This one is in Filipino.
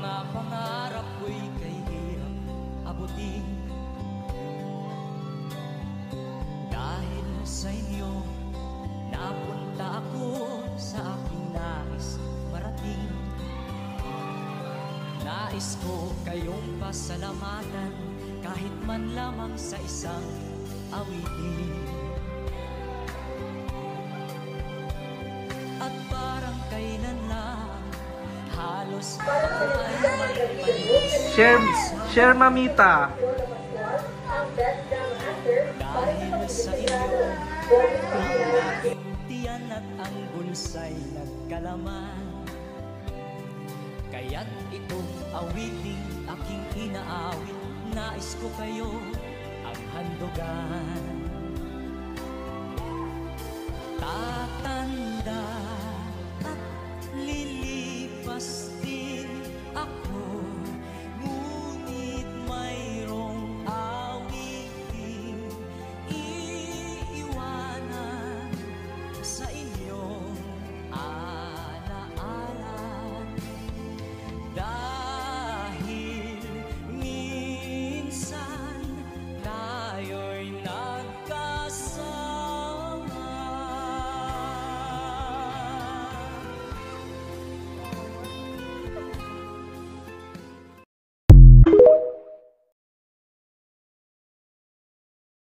mga pangarap ko'y kay hirap abutin. Dahil sa inyo, napunta ako sa aking nais marating. Nais ko kayong pasalamatan kahit man lamang sa isang awitin. At parang kailan lang halos Share mamita. dahil sa inyo, ang aking tiyan at ang bunsay nagkalaman. Kaya't itong awiting aking inaawit, nais ko kayo ang handugan. Tatanda